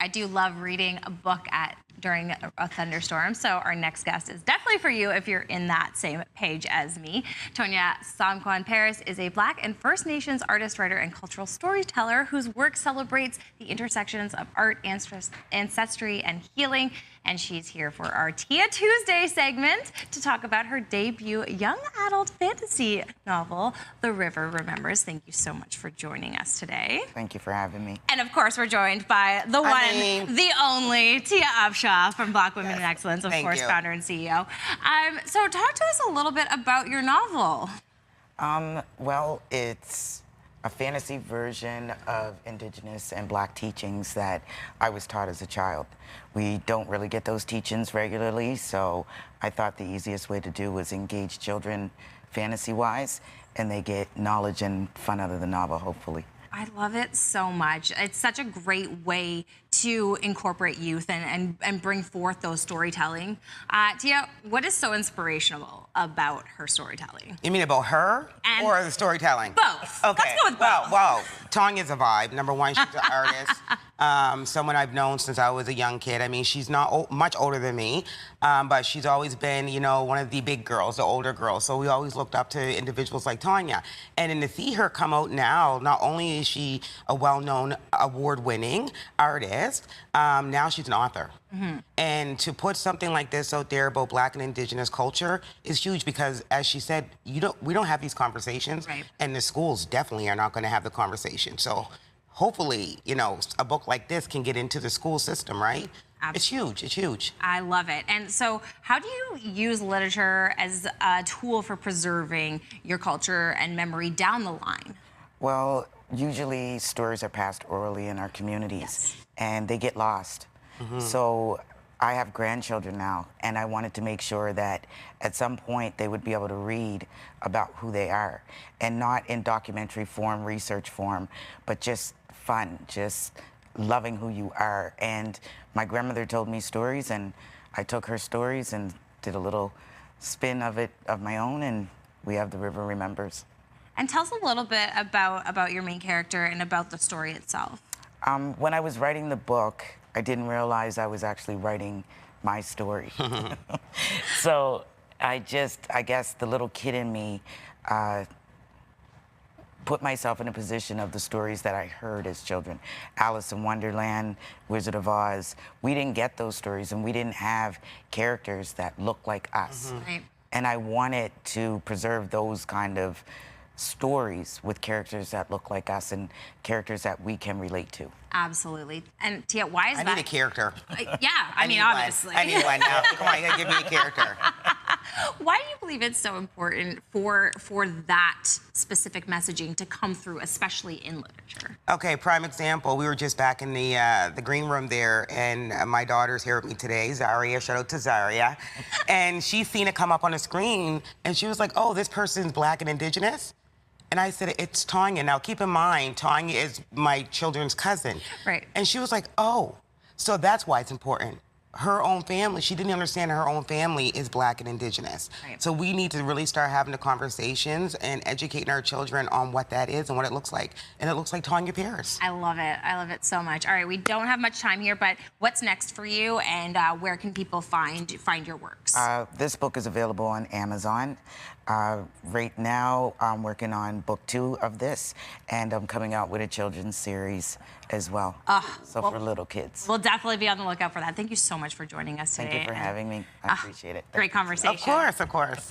I do love reading a book during a thunderstorm, so our next guest is definitely for you if you're in that same page as me. Tonya SamQwan Paris is a Black and First Nations artist, writer, and cultural storyteller whose work celebrates the intersections of art, ancestry, and healing. And she's here for our Tia Tuesday segment to talk about her debut young adult fantasy novel, The River Remembers. Thank you so much for joining us today. Thank you for having me. And of course, we're joined by the the only Tia Upshaw from Black Women in Excellence, of course, founder and CEO. So talk to us a little bit about your novel. Well, it's a fantasy version of Indigenous and Black teachings that I was taught as a child. We don't really get those teachings regularly, so I thought the easiest way to do was engage children fantasy-wise, and they get knowledge and fun out of the novel, hopefully. I love it so much. It's such a great way to incorporate youth and bring forth those storytelling. Tia, what is so inspirational about her storytelling? You mean about her or the storytelling? Both. Okay. Let's go with both. Well, Tonya's a vibe. Number one, she's an artist. Someone I've known since I was a young kid. I mean, she's not much older than me, but she's always been, you know, one of the big girls, the older girls. So we always looked up to individuals like Tonya. And to see her come out now, not only is she a well-known, award-winning artist, now she's an author. And to put something like this out there about Black and Indigenous culture is huge because, as she said, we don't have these conversations, and the schools definitely are not going to have the conversation. So hopefully, you know, a book like this can get into the school system, right? Absolutely. It's huge. It's huge. I love it. And so how do you use literature as a tool for preserving your culture and memory down the line? Well, usually stories are passed orally in our communities, and they get lost. So I have grandchildren now, and I wanted to make sure that at some point they would be able to read about who they are, and not in documentary form, research form, but just fun, just loving who you are. And my grandmother told me stories, and I took her stories and did a little spin of it of my own, and we have The River Remembers. And tell us a little bit about your main character and about the story itself. When I was writing the book, I didn't realize I was actually writing my story. So I guess the little kid in me put myself in a position of the stories that I heard as children. Alice in Wonderland, Wizard of Oz. We didn't get those stories, and we didn't have characters that looked like us. And I wanted to preserve those kind of stories with characters that look like us and characters that we can relate to. Absolutely. And Tia, why is that? I need a character. Yeah, I mean, obviously. I need one now. Come on, you gotta give me a character. Why do you believe it's so important for that specific messaging to come through, especially in literature? Okay, prime example. We were just back in the green room there, and my daughter's here with me today, Zaria. Shout out to Zaria. And she's seen it come up on the screen, and she was like, "Oh, this person's Black and Indigenous." And I said, "It's Tonya." Now, keep in mind, Tonya is my children's cousin. Right. And she was like, "Oh, so that's why it's important." Her own family, she didn't understand her own family is Black and Indigenous. Right. So we need to really start having the conversations and educating our children on what that is and what it looks like. And it looks like Tonya Paris. I love it. I love it so much. All right, we don't have much time here, but what's next for you, and where can people find your works? This book is available on Amazon. Right now, I'm working on book 2 of this, and I'm coming out with a children's series as well. So for little kids. We'll definitely be on the lookout for that. Thank you so much for joining us today. Thank you for having me. I appreciate it. Great conversation. Of course, of course.